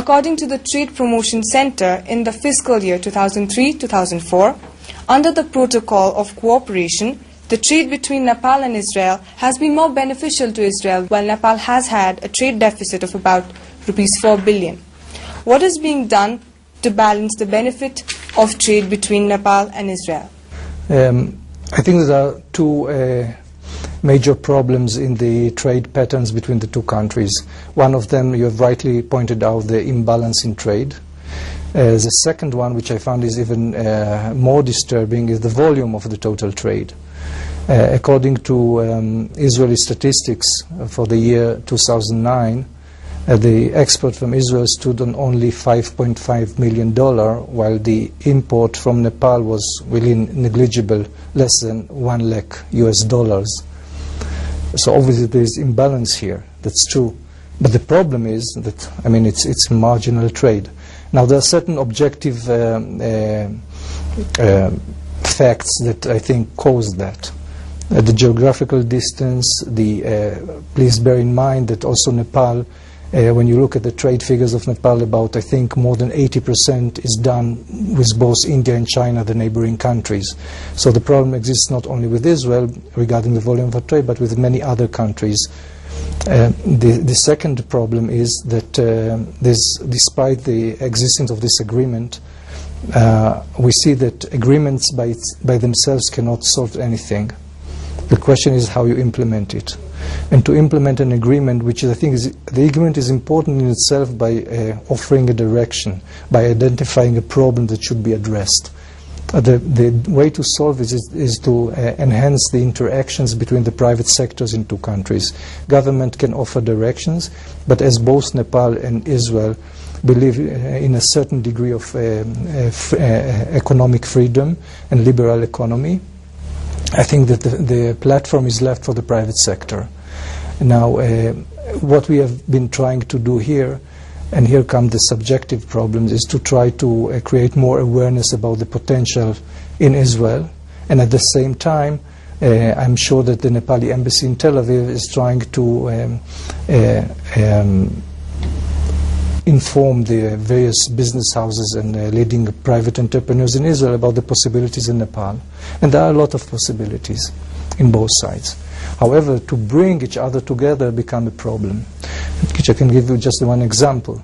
According to the Trade Promotion Center, in the fiscal year 2003-2004, under the Protocol of Cooperation, the trade between Nepal and Israel has been more beneficial to Israel, while Nepal has had a trade deficit of about rupees 4 billion. What is being done to balance the benefit of trade between Nepal and Israel? I think there are two major problems in the trade patterns between the two countries. One of them, you have rightly pointed out, the imbalance in trade. The second one, which I found is even more disturbing, is the volume of the total trade. According to Israeli statistics for the year 2009, the export from Israel stood on only $5.5 million, while the import from Nepal was really negligible, less than $1 lakh US. So obviously there is imbalance here, that's true. But the problem is that, I mean, it's marginal trade. Now there are certain objective facts that I think cause that. The geographical distance, please bear in mind that also Nepal, when you look at the trade figures of Nepal, about I think more than 80% is done with both India and China, the neighboring countries. So the problem exists not only with Israel regarding the volume of trade, but with many other countries. The second problem is that despite the existence of this agreement, we see that agreements by themselves cannot solve anything. The question is how you implement it. And to implement an agreement, which is, I think, the agreement is important in itself by offering a direction, by identifying a problem that should be addressed. The way to solve this is to enhance the interactions between the private sectors in two countries. Government can offer directions, but as both Nepal and Israel believe in a certain degree of economic freedom and liberal economy, I think that the platform is left for the private sector. Now, what we have been trying to do here, and here come the subjective problems, is to try to create more awareness about the potential in Israel. And at the same time, I'm sure that the Nepali embassy in Tel Aviv is trying to inform the various business houses and leading private entrepreneurs in Israel about the possibilities in Nepal. And there are a lot of possibilities in both sides. However, to bring each other together become a problem. I can give you just one example.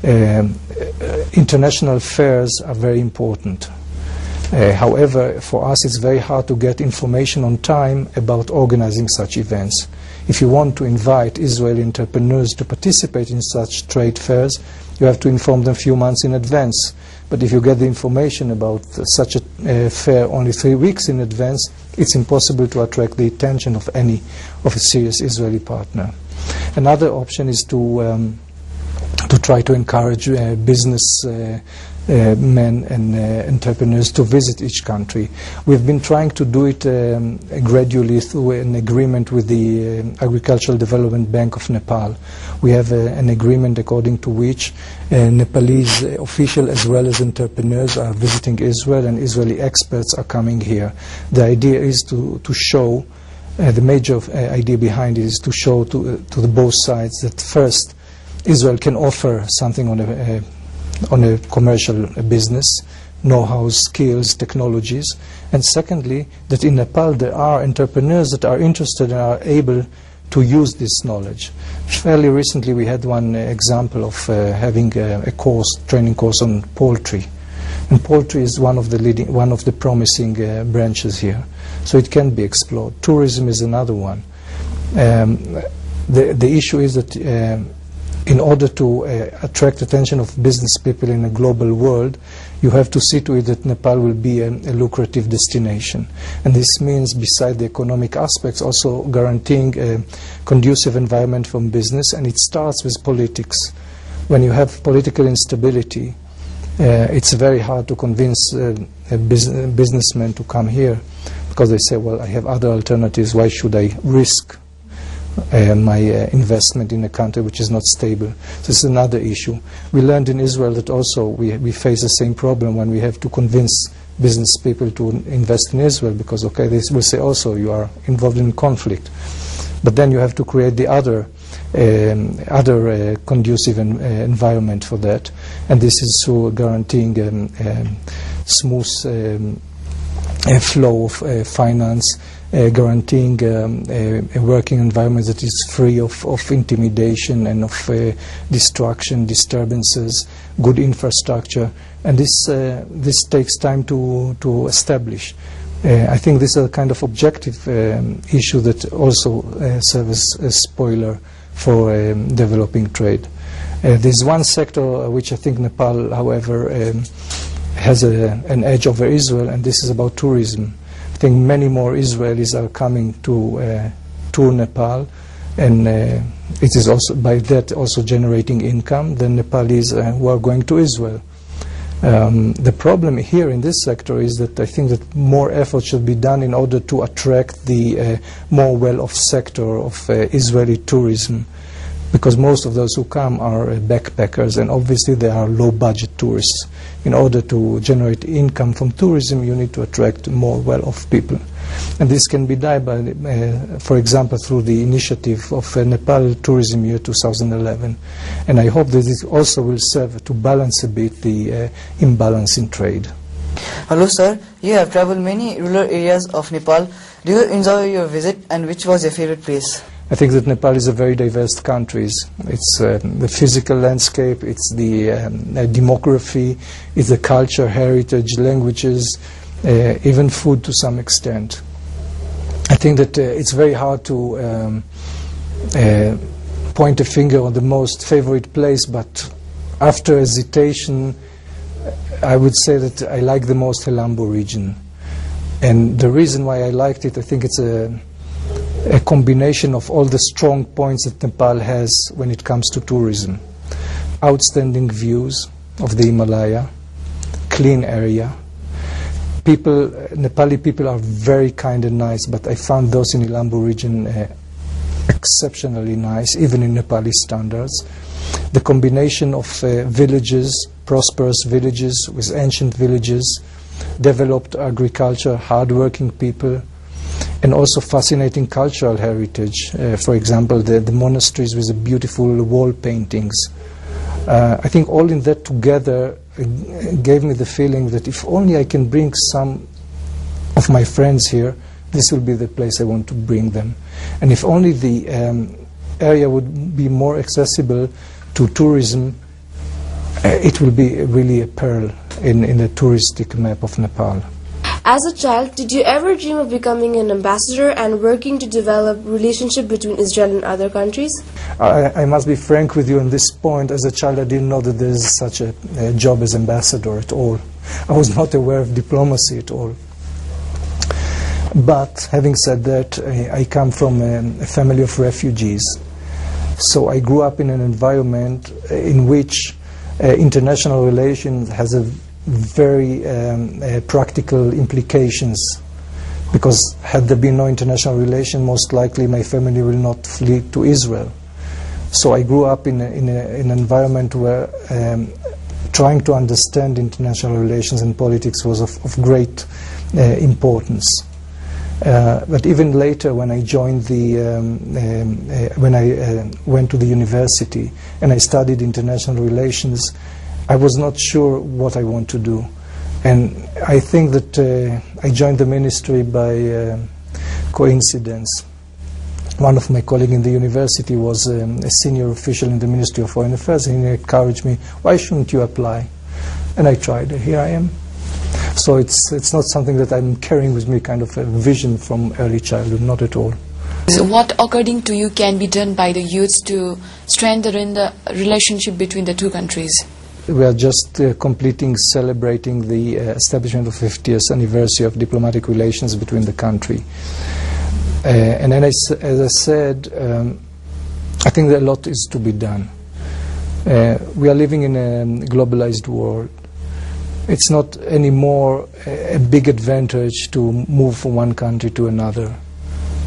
International fairs are very important. However, for us it's very hard to get information on time about organizing such events. If you want to invite Israeli entrepreneurs to participate in such trade fairs, you have to inform them a few months in advance. But if you get the information about such a fair only 3 weeks in advance, it's impossible to attract the attention of a serious Israeli partner. Another option is to try to encourage business men and entrepreneurs to visit each country. We've been trying to do it gradually through an agreement with the Agricultural Development Bank of Nepal. We have an agreement according to which Nepalese officials as well as entrepreneurs are visiting Israel, and Israeli experts are coming here. The idea is to show, the major idea behind it is to show to the both sides that first, Israel can offer something on a commercial business, know-how, skills, technologies, and secondly, that in Nepal there are entrepreneurs that are interested and are able to use this knowledge. Fairly recently we had one example of having a training course on poultry. And poultry is one of the promising branches here. So it can be explored. Tourism is another one. The issue is that in order to attract attention of business people in a global world, you have to see to it that Nepal will be a lucrative destination. And this means, beside the economic aspects, also guaranteeing a conducive environment for business, and it starts with politics. When you have political instability, it's very hard to convince a businessman to come here, because they say, well, I have other alternatives, why should I risk my investment in a country which is not stable. So this is another issue. We learned in Israel that also we face the same problem when we have to convince business people to invest in Israel, because okay, they will say also you are involved in conflict. But then you have to create the other other conducive environment for that. And this is through guaranteeing smooth flow of finance, guaranteeing a working environment that is free of intimidation and of destruction, disturbances, good infrastructure, and this takes time to establish. I think this is a kind of objective issue that also serves as a spoiler for developing trade. There's one sector which I think Nepal, however, has an edge over Israel, and this is about tourism. I think many more Israelis are coming to Nepal, and it is also by that also generating income than Nepalese who are going to Israel. The problem here in this sector is that I think that more effort should be done in order to attract the more well-off sector of Israeli tourism, because most of those who come are backpackers, and obviously they are low-budget tourists. In order to generate income from tourism, you need to attract more well-off people. And this can be done by, for example, through the initiative of Nepal Tourism Year 2011. And I hope that it also will serve to balance a bit the imbalance in trade. Hello sir, you have traveled many rural areas of Nepal. Do you enjoy your visit, and which was your favorite place? I think that Nepal is a very diverse country. It's the physical landscape, it's the demography, it's the culture, heritage, languages, even food to some extent. I think that it's very hard to point a finger on the most favorite place, but after hesitation, I would say that I like the most Helambo region. And the reason why I liked it, I think it's a combination of all the strong points that Nepal has when it comes to tourism. Outstanding views of the Himalaya, clean area. Nepali people are very kind and nice, but I found those in Helambo region exceptionally nice, even in Nepali standards. The combination of villages, prosperous villages with ancient villages, developed agriculture, hard-working people, and also fascinating cultural heritage. For example, the monasteries with the beautiful wall paintings. I think all in that together gave me the feeling that if only I can bring some of my friends here, this will be the place I want to bring them. And if only the area would be more accessible to tourism, it will be really a pearl in the touristic map of Nepal. As a child, did you ever dream of becoming an ambassador and working to develop relationship between Israel and other countries? I must be frank with you on this point. As a child, I didn't know that there is such a job as ambassador at all. I was not aware of diplomacy at all. But having said that, I come from a family of refugees. So I grew up in an environment in which international relations has a very practical implications, because had there been no international relation, most likely my family will not flee to Israel. So I grew up in an environment where trying to understand international relations and politics was of great importance. But even later, when I joined when I went to the university and I studied international relations, I was not sure what I want to do. And I think that I joined the ministry by coincidence. One of my colleagues in the university was a senior official in the Ministry of Foreign Affairs, and he encouraged me, why shouldn't you apply? And I tried, and here I am. So it's not something that I'm carrying with me, kind of a vision from early childhood, not at all. So what, according to you, can be done by the youths to strengthen the relationship between the two countries? We are just celebrating the establishment of 50th anniversary of diplomatic relations between the country. And then as I said, I think that a lot is to be done. We are living in a globalized world. It's not anymore a big advantage to move from one country to another.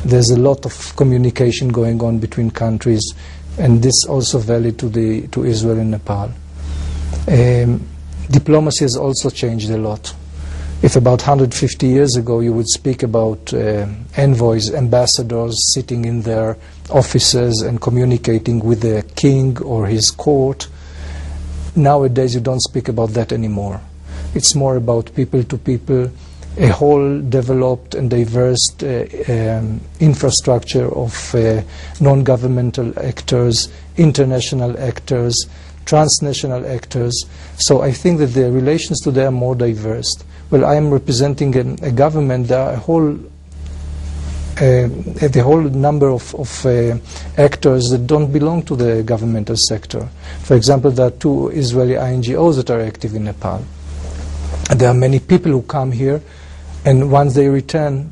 There's a lot of communication going on between countries, and this also valid to Israel and Nepal. Diplomacy has also changed a lot. If about 150 years ago you would speak about envoys, ambassadors sitting in their offices and communicating with the king or his court, nowadays you don't speak about that anymore. It's more about people to people, a whole developed and diverse infrastructure of non-governmental actors, international actors, transnational actors. So I think that the relations today are more diverse. Well, I am representing a government. There are the whole number of actors that don't belong to the governmental sector. For example, there are 2 Israeli NGOs that are active in Nepal. There are many people who come here, and once they return,